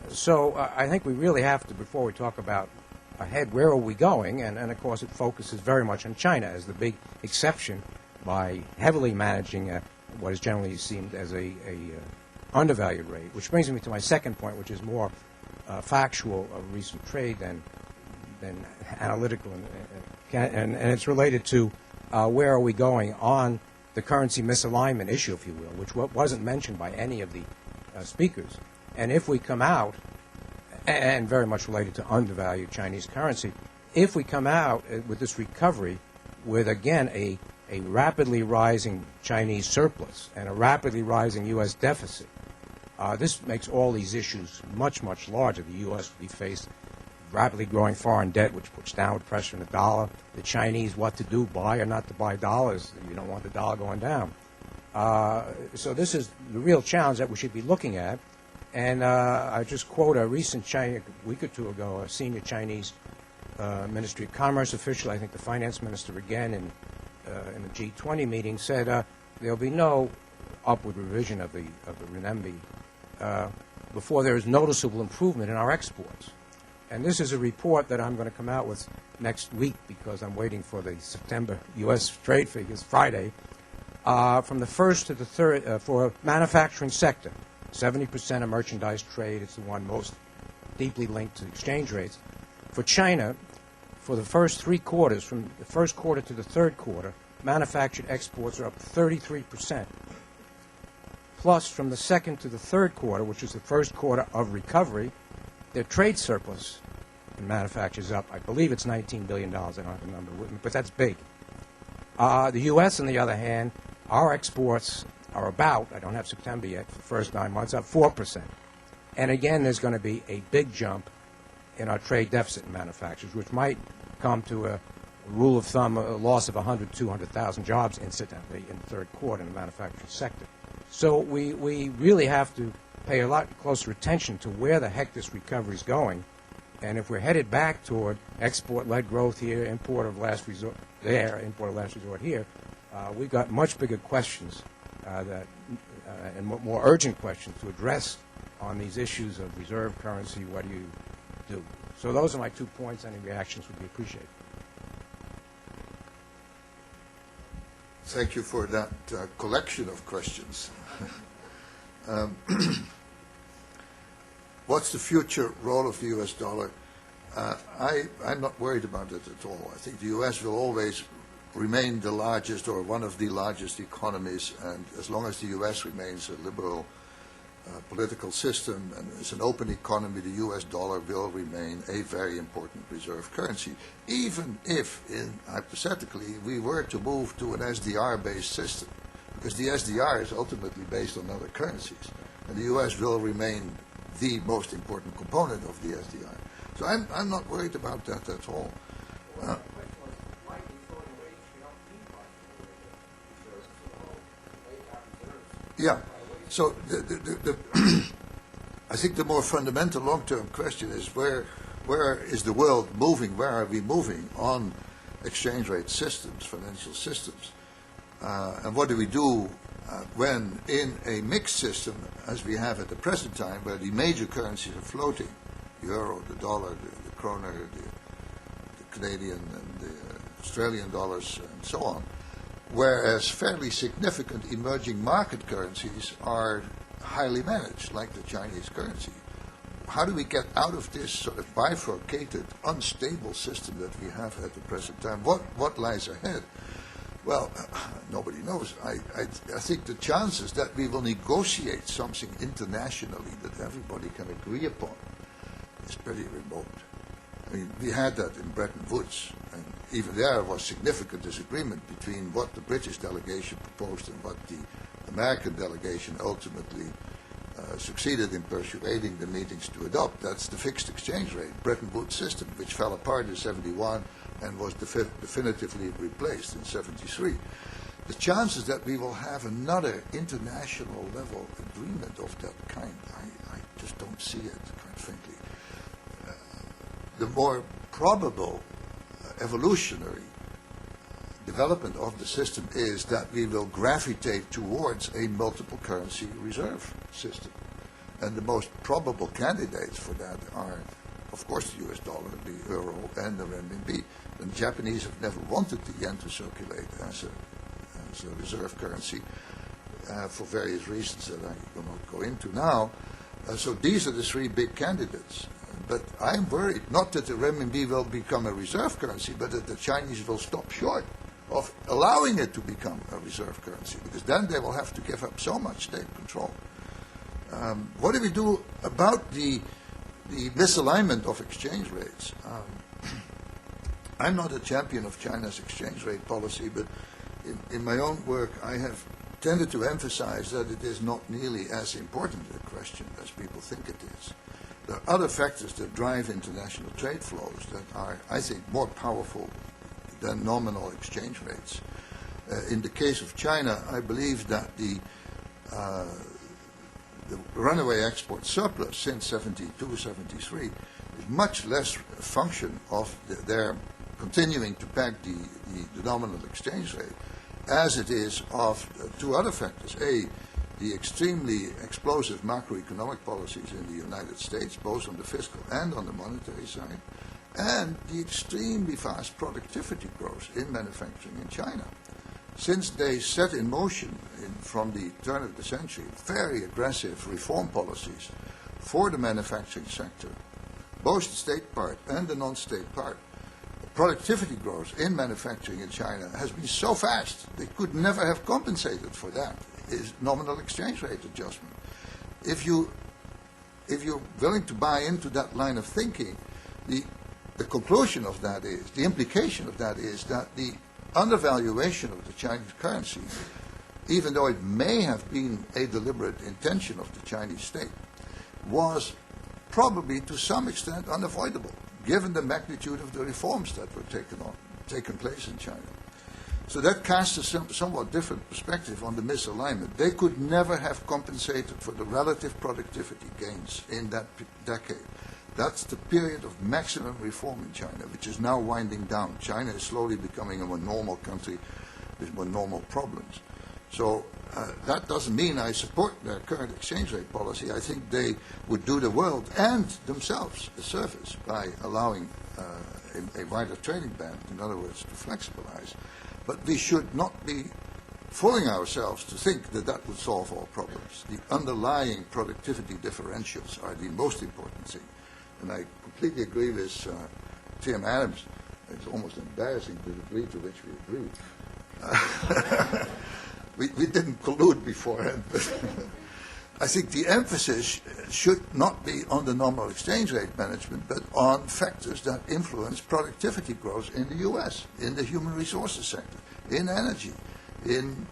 So I think we really have to, before we talk about ahead, where are we going, and of course it focuses very much on China as the big exception by heavily managing what is generally seen as a undervalued rate, which brings me to my second point, which is more factual of recent trade than and analytical, and it's related to where are we going on the currency misalignment issue, if you will, which wasn't mentioned by any of the speakers. And if we come out, and very much related to undervalued Chinese currency, if we come out with this recovery with, again, a rapidly rising Chinese surplus and a rapidly rising U.S. deficit, this makes all these issues much, much larger. The U.S. will be faced rapidly growing foreign debt, which puts downward pressure on the dollar. The Chinese, what to do, buy or not to buy dollars. You don't want the dollar going down. So this is the real challenge that we should be looking at. And I just quote a recent a week or two ago, a senior Chinese Ministry of Commerce official, I think the finance minister again in the G20 meeting, said there'll be no upward revision of the Renminbi before there is noticeable improvement in our exports. And this is a report that I'm going to come out with next week because I'm waiting for the September U.S. trade figures Friday. From the first to the third, for manufacturing sector, 70% of merchandise trade is the one most deeply linked to exchange rates. For China, for the first 3 quarters, from the first quarter to the third quarter, manufactured exports are up 33%. Plus, from the second to the third quarter, which is the first quarter of recovery, their trade surplus in manufacture is up. I believe it's $19 billion. I don't have the number with me, but that's big. The U.S., on the other hand, our exports are about, I don't have September yet, for the first 9 months, up 4%. And again, there's going to be a big jump in our trade deficit in manufacturers, which might come to a rule of thumb, a loss of 100,000, 200,000 jobs, incidentally, in the third quarter in the manufacturing sector. So we really have to pay a lot closer attention to where the heck this recovery is going. And if we're headed back toward export-led growth here, import of last resort there, import of last resort here, we've got much bigger questions and more urgent questions to address on these issues of reserve currency. What do you do? So those are my 2 points. Any reactions would be appreciated. Thank you for that collection of questions. What's the future role of the U.S. dollar? I'm not worried about it at all. I think the U.S. will always remain the largest or one of the largest economies, and as long as the U.S. remains a liberal political system and is an open economy, the U.S. dollar will remain a very important reserve currency, even if, hypothetically, we were to move to an SDR-based system, because the SDR is ultimately based on other currencies, and the U.S. will remain the most important component of the SDR. So I'm not worried about that at all. Yeah. So I think the more fundamental long-term question is where is the world moving? Where are we moving on exchange rate systems, financial systems? And what do we do when in a mixed system, as we have at the present time, where the major currencies are floating, the euro, the dollar, the kroner, the Canadian and the Australian dollars, and so on, whereas fairly significant emerging market currencies are highly managed, like the Chinese currency. How do we get out of this sort of bifurcated, unstable system that we have at the present time? What lies ahead? Well, nobody knows. I think the chances that we will negotiate something internationally that everybody can agree upon is pretty remote. I mean, we had that in Bretton Woods, and even there was significant disagreement between what the British delegation proposed and what the American delegation ultimately succeeded in persuading the meetings to adopt. That's the fixed exchange rate, Bretton Woods system, which fell apart in '71 and was definitively replaced in '73. The chances that we will have another international level agreement of that kind, I just don't see it, quite frankly. The more probable evolutionary development of the system is that we will gravitate towards a multiple currency reserve system. And the most probable candidates for that are, of course, the US dollar, the euro, and the renminbi. The Japanese have never wanted the yen to circulate as a reserve currency for various reasons that I will not go into now. So these are the three big candidates. But I'm worried, not that the renminbi will become a reserve currency, but that the Chinese will stop short of allowing it to become a reserve currency, because then they will have to give up so much state control. What do we do about the misalignment of exchange rates? I'm not a champion of China's exchange rate policy, but in my own work I have tended to emphasize that it is not nearly as important a question as people think it is. There are other factors that drive international trade flows that are, I think, more powerful than nominal exchange rates. In the case of China, I believe that the runaway export surplus since 72, 73 is much less a function of their continuing to peg the nominal exchange rate as it is of two other factors. A, the extremely explosive macroeconomic policies in the United States, both on the fiscal and on the monetary side, and the extremely fast productivity growth in manufacturing in China. Since they set in motion from the turn of the century very aggressive reform policies for the manufacturing sector, both the state part and the non-state part, productivity growth in manufacturing in China has been so fast they could never have compensated for that. Is nominal exchange rate adjustment. If you're willing to buy into that line of thinking, the conclusion of that is, the implication of that is that the undervaluation of the Chinese currency, even though it may have been a deliberate intention of the Chinese state, was probably to some extent unavoidable, given the magnitude of the reforms that were taken place in China. So that casts a somewhat different perspective on the misalignment. They could never have compensated for the relative productivity gains in that decade. That's the period of maximum reform in China, which is now winding down. China is slowly becoming a more normal country with more normal problems. So that doesn't mean I support their current exchange rate policy. I think they would do the world and themselves a service by allowing a wider trading band, in other words, to flexibilize. But we should not be fooling ourselves to think that that would solve all problems. The underlying productivity differentials are the most important thing. And I completely agree with Tim Adams. It's almost embarrassing the degree to which we agree. We didn't collude beforehand. I think the emphasis should not be on the nominal exchange rate management, but on factors that influence productivity growth in the U.S., in the human resources sector, in energy, in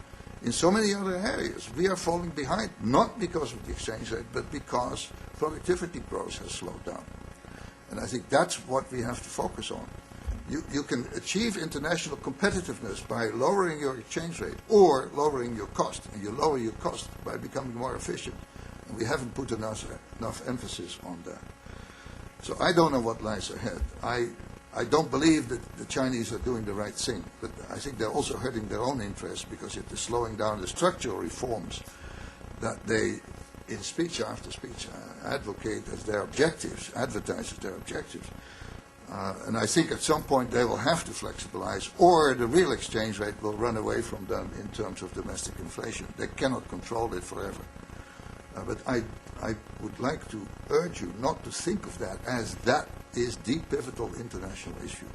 so many other areas. We are falling behind, not because of the exchange rate, but because productivity growth has slowed down. And I think that's what we have to focus on. You can achieve international competitiveness by lowering your exchange rate or lowering your cost. And you lower your cost by becoming more efficient. And we haven't put enough emphasis on that. So I don't know what lies ahead. I don't believe that the Chinese are doing the right thing, but I think they're also hurting their own interests because it is slowing down the structural reforms that they, in speech after speech, advocate as their objectives, advertise as their objectives. And I think at some point they will have to flexibilize, or the real exchange rate will run away from them in terms of domestic inflation. They cannot control it forever. But I would like to urge you not to think of that as that is the pivotal international issue.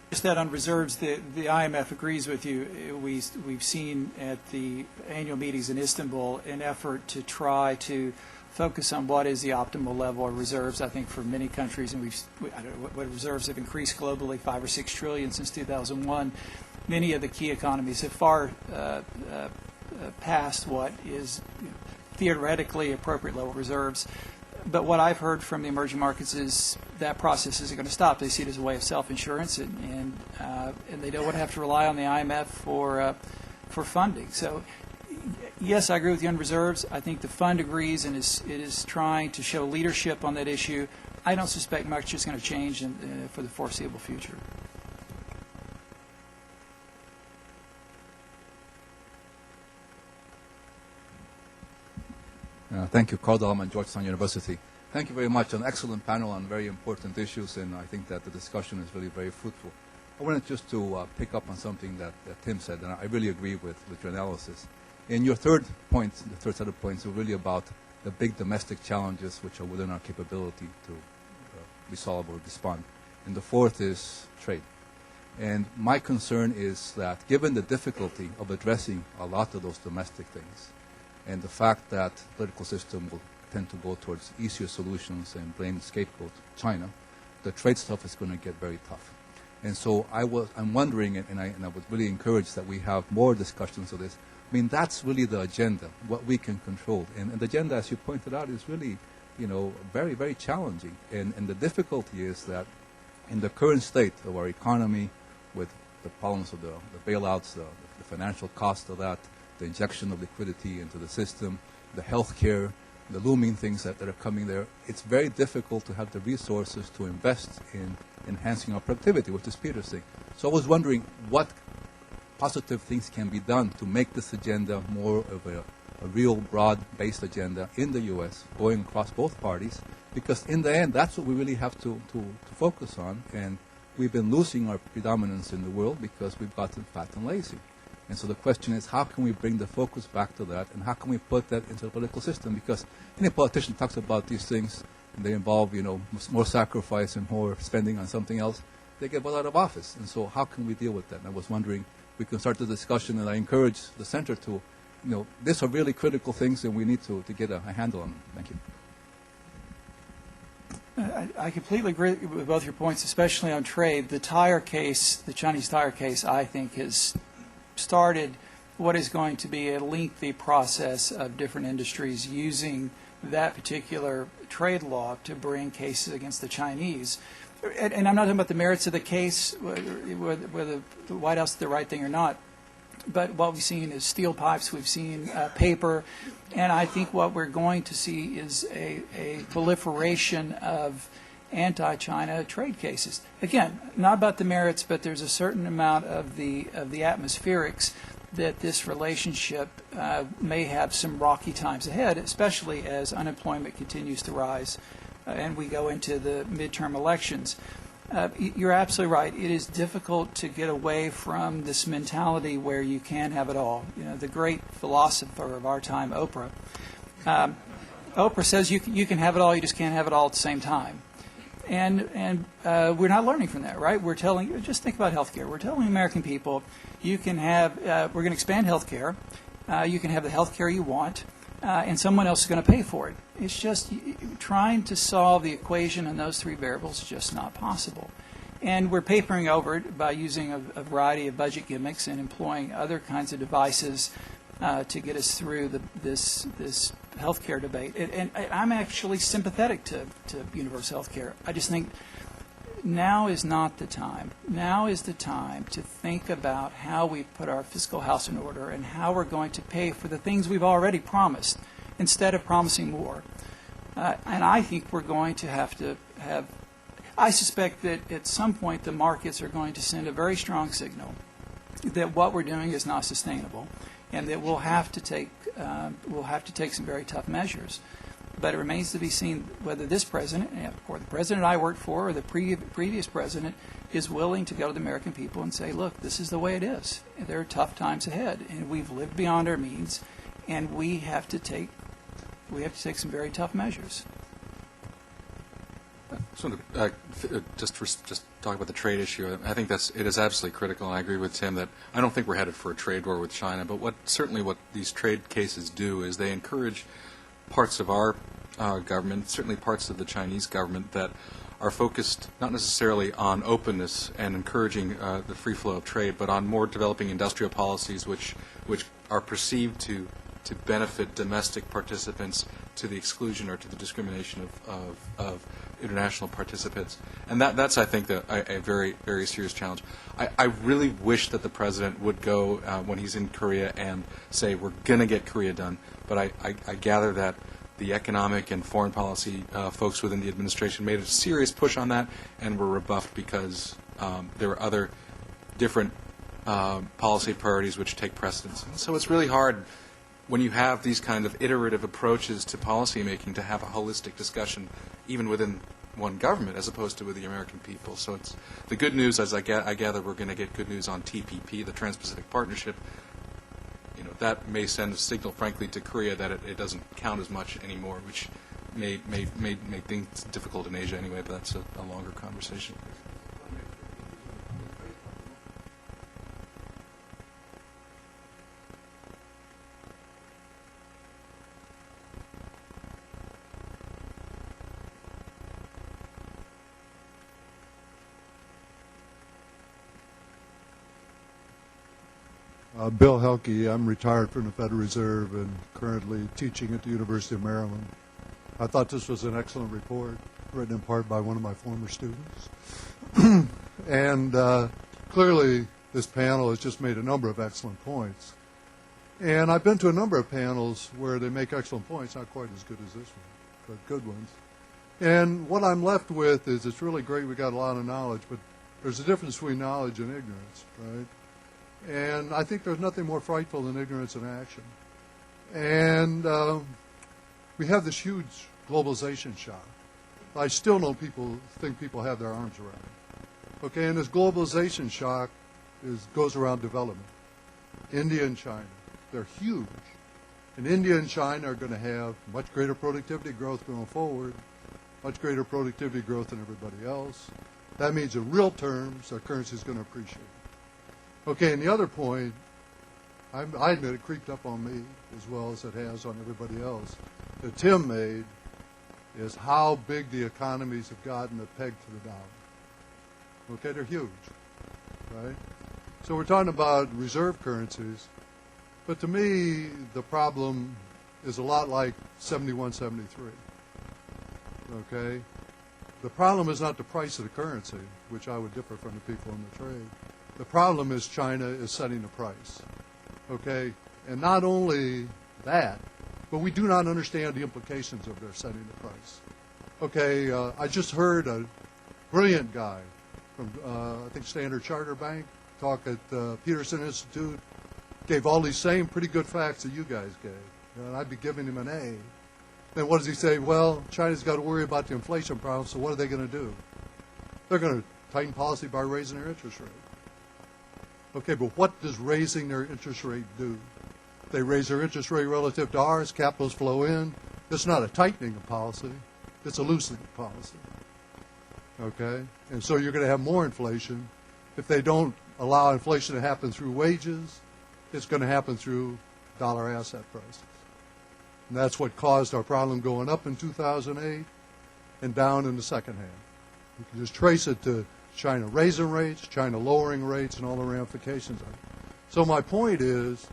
Just that on reserves, the IMF agrees with you. We've seen at the annual meetings in Istanbul an effort to try to focus on what is the optimal level of reserves, I think, for many countries. And I don't know what reserves have increased globally, 5 or 6 trillion since 2001. Many of the key economies have far past what is theoretically appropriate level reserves. But what I've heard from the emerging markets is that process isn't going to stop. They see it as a way of self-insurance, and they don't want to have to rely on the IMF for funding. So, yes, I agree with you on reserves. I think the fund agrees and it is trying to show leadership on that issue. I don't suspect much is going to change for the foreseeable future. Thank you, Carl Dahlman, Georgetown University. Thank you very much. An excellent panel on very important issues, and I think that the discussion is really very fruitful. I wanted just to pick up on something that Tim said, and I really agree with your analysis. In your third point, the third set of points, are really about the big domestic challenges which are within our capability to resolve or respond. And the fourth is trade. And my concern is that given the difficulty of addressing a lot of those domestic things, and the fact that the political system will tend to go towards easier solutions and blame the scapegoat China, the trade stuff is going to get very tough. And so I'm wondering, and I would really encourage that we have more discussions of this. I mean, that's really the agenda, what we can control. And the agenda, as you pointed out, is really, very, very challenging. And the difficulty is that in the current state of our economy, with the problems of the bailouts, the financial cost of that, the injection of liquidity into the system, the health care, the looming things that are coming there, it's very difficult to have the resources to invest in enhancing our productivity, which is Peter's thing. So I was wondering what positive things can be done to make this agenda more of a real broad-based agenda in the U.S., going across both parties, because in the end, that's what we really have to focus on. And we've been losing our predominance in the world because we've gotten fat and lazy. And so the question is, how can we bring the focus back to that, and how can we put that into the political system? Because any politician talks about these things, and they involve, more sacrifice and more spending on something else, they get voted out of office. And so how can we deal with that? And I was wondering, we can start the discussion, and I encourage the center to, these are really critical things, and we need to get a handle on them. Thank you. I completely agree with both your points, especially on trade. The tire case, the Chinese tire case, I think has started what is going to be a lengthy process of different industries using that particular trade law to bring cases against the Chinese. And I'm not talking about the merits of the case, whether the White House did the right thing or not, but what we've seen is steel pipes, we've seen paper, and I think what we're going to see is a proliferation of anti-China trade cases. Again, not about the merits, but there's a certain amount of the atmospherics that this relationship may have some rocky times ahead, especially as unemployment continues to rise and we go into the midterm elections. You're absolutely right. It is difficult to get away from this mentality where you can have it all. The great philosopher of our time, Oprah, Oprah says you can have it all, you just can't have it all at the same time. And we're not learning from that, right? We're telling, just think about healthcare. We're telling American people, you can have, we're going to expand healthcare. You can have the healthcare you want, and someone else is going to pay for it. It's just trying to solve the equation in those three variables is just not possible. And we're papering over it by using a variety of budget gimmicks and employing other kinds of devices to get us through this healthcare debate. And I'm actually sympathetic to universal health care. I just think now is not the time. Now is the time to think about how we put our fiscal house in order and how we're going to pay for the things we've already promised instead of promising more. And I think we're going to have, I suspect that at some point the markets are going to send a very strong signal that what we're doing is not sustainable, and that we'll have to take some very tough measures. But it remains to be seen whether this president, or the president I worked for, or the previous president, is willing to go to the American people and say, look, this is the way it is. There are tough times ahead, and we've lived beyond our means, and we have to take some very tough measures. So, just talk about the trade issue. I think it is absolutely critical, and I agree with Tim that I don't think we're headed for a trade war with China. But what these trade cases do is they encourage parts of our government, certainly parts of the Chinese government, that are focused not necessarily on openness and encouraging the free flow of trade, but on more developing industrial policies which are perceived to benefit domestic participants to the exclusion or to the discrimination of international participants. And that's, I think, a very, very serious challenge. I really wish that the president would go when he's in Korea and say, we're going to get Korea done. But I gather that the economic and foreign policy folks within the administration made a serious push on that and were rebuffed because there were other different policy priorities which take precedence. So it's really hard when you have these kind of iterative approaches to policymaking to have a holistic discussion even within one government as opposed to with the American people. So it's the good news, as I gather we're going to get good news on TPP, the Trans-Pacific Partnership. that may send a signal, frankly, to Korea that it doesn't count as much anymore, which may make things difficult in Asia anyway, but that's a longer conversation. Bill Helke. I'm retired from the Federal Reserve and currently teaching at the University of Maryland. I thought this was an excellent report, written in part by one of my former students. And clearly, this panel has just made a number of excellent points. And I've been to a number of panels where they make excellent points, not quite as good as this one, but good ones. And what I'm left with is it's really great we got a lot of knowledge, but there's a difference between knowledge and ignorance, right? And I think there's nothing more frightful than ignorance in action. And we have this huge globalization shock. I still know think people have their arms around it. Okay, and this globalization shock goes around development. India and China, they're huge. And India and China are going to have much greater productivity growth going forward, much greater productivity growth than everybody else. That means in real terms, our currency is going to appreciate. Okay, and the other point, I admit it creeped up on me as well as it has on everybody else, that Tim made is how big the economies have gotten that pegged to the dollar. Okay, they're huge, right? So we're talking about reserve currencies, but to me, the problem is a lot like 71, 73. Okay? The problem is not the price of the currency, which I would differ from the people in the trade. The problem is China is setting the price. Okay? And not only that, but we do not understand the implications of their setting the price. Okay, I just heard a brilliant guy from, I think, Standard Chartered Bank talk at Peterson Institute, gave all these same pretty good facts that you guys gave. And I'd be giving him an A. Then what does he say? Well, China's got to worry about the inflation problem, so what are they going to do? They're going to tighten policy by raising their interest rate. Okay, but what does raising their interest rate do? They raise their interest rate relative to ours, capitals flow in. It's not a tightening of policy, it's a loosening of policy. Okay? And so you're going to have more inflation. If they don't allow inflation to happen through wages, it's going to happen through dollar asset prices. And that's what caused our problem going up in 2008 and down in the second half. You can just trace it to China raising rates, China lowering rates, and all the ramifications of it. So my point is,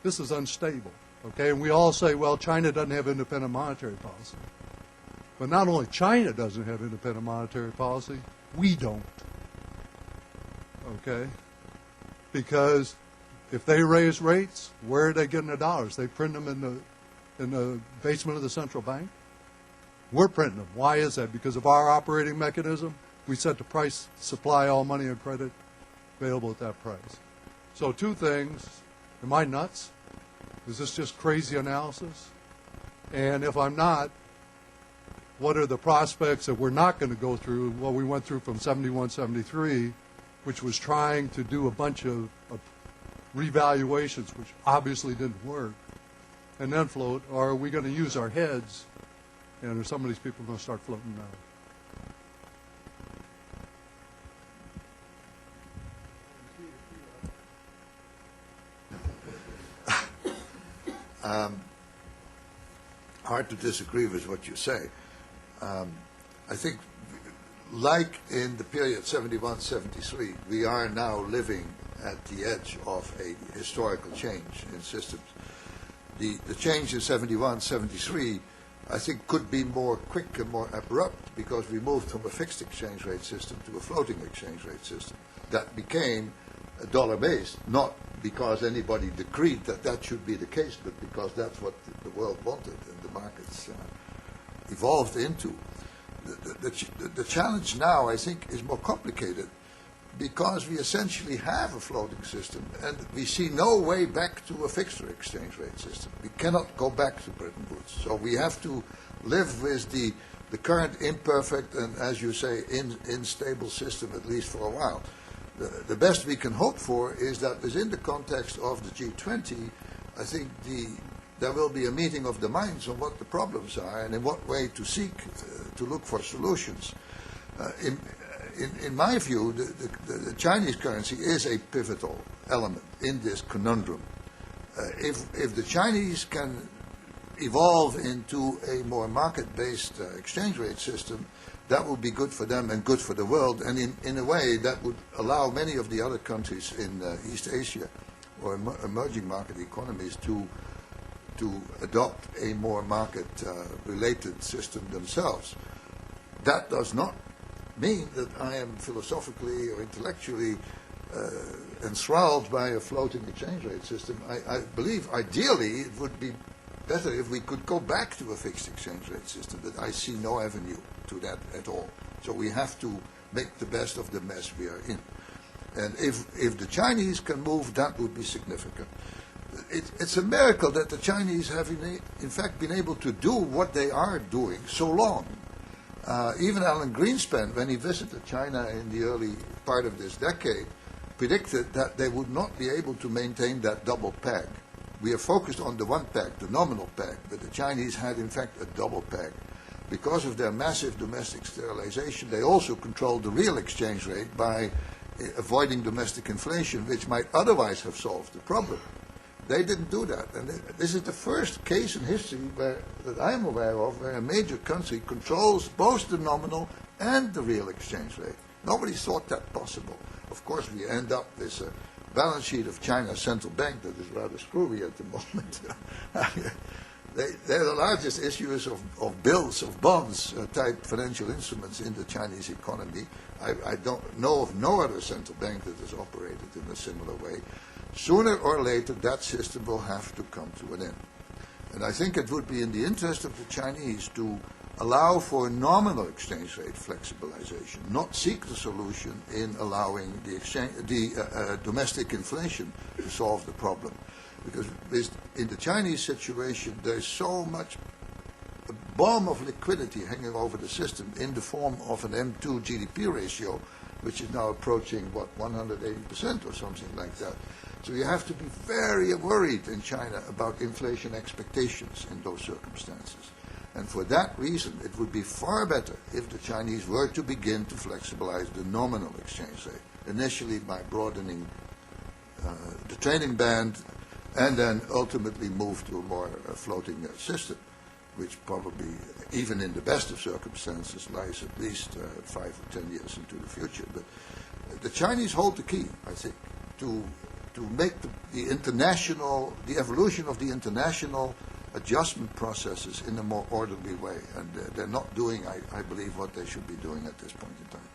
this is unstable, okay? And we all say, well, China doesn't have independent monetary policy. But not only China doesn't have independent monetary policy, we don't, okay? Because if they raise rates, where are they getting the dollars? They print them in the basement of the central bank? We're printing them. Why is that? Because of our operating mechanism. We set the price, supply all money and credit available at that price. So two things. Am I nuts? Is this just crazy analysis? And if I'm not, what are the prospects that we're not going to go through what we went through from 71, 73, which was trying to do a bunch of revaluations, which obviously didn't work, and then float, or are we going to use our heads, and are some of these people going to start floating now? Hard to disagree with what you say. I think, like in the period 71, 73, we are now living at the edge of a historical change in systems. The change in 71, 73, I think, could be more quick and more abrupt because we moved from a fixed exchange rate system to a floating exchange rate system that became dollar-based, not because anybody decreed that that should be the case, but because that's what the world wanted and the markets evolved into. The challenge now, I think, is more complicated because we essentially have a floating system and we see no way back to a fixed exchange rate system. We cannot go back to Bretton Woods. So we have to live with the current imperfect and, as you say, unstable system at least for a while. The best we can hope for is that within the context of the G20, I think there will be a meeting of the minds on what the problems are and in what way to seek to look for solutions. In my view, the Chinese currency is a pivotal element in this conundrum. If the Chinese can evolve into a more market-based exchange rate system, that would be good for them and good for the world, and in a way that would allow many of the other countries in East Asia or emerging market economies to adopt a more market-related system themselves. That does not mean that I am philosophically or intellectually enthralled by a floating exchange rate system. I believe ideally it would be better if we could go back to a fixed exchange rate system, but I see no avenue to that at all. So we have to make the best of the mess we are in. And if the Chinese can move, that would be significant. It's a miracle that the Chinese have in fact been able to do what they are doing so long. Even Alan Greenspan, when he visited China in the early part of this decade, predicted that they would not be able to maintain that double peg. We are focused on the one peg, the nominal peg, but the Chinese had in fact a double peg. Because of their massive domestic sterilization, they also controlled the real exchange rate by avoiding domestic inflation, which might otherwise have solved the problem. They didn't do that. And this is the first case in history that I'm aware of where a major country controls both the nominal and the real exchange rate. Nobody thought that possible. Of course, we end up with a balance sheet of China's central bank that is rather screwy at the moment. They're the largest issuers of bills, of bonds, type financial instruments in the Chinese economy. I don't know of no other central bank that has operated in a similar way. Sooner or later, that system will have to come to an end. And I think it would be in the interest of the Chinese to allow for nominal exchange rate flexibilization, not seek the solution in allowing the domestic inflation to solve the problem. Because in the Chinese situation, there's so much a bomb of liquidity hanging over the system in the form of an M2 GDP ratio, which is now approaching, 180% or something like that. So you have to be very worried in China about inflation expectations in those circumstances. And for that reason, it would be far better if the Chinese were to begin to flexibilize the nominal exchange rate, initially by broadening the trading band, and then ultimately move to a more floating system, which probably, even in the best of circumstances, lies at least 5 or 10 years into the future. But the Chinese hold the key, I think, to make the evolution of the international adjustment processes in a more orderly way. And they're not doing, I believe, what they should be doing at this point in time.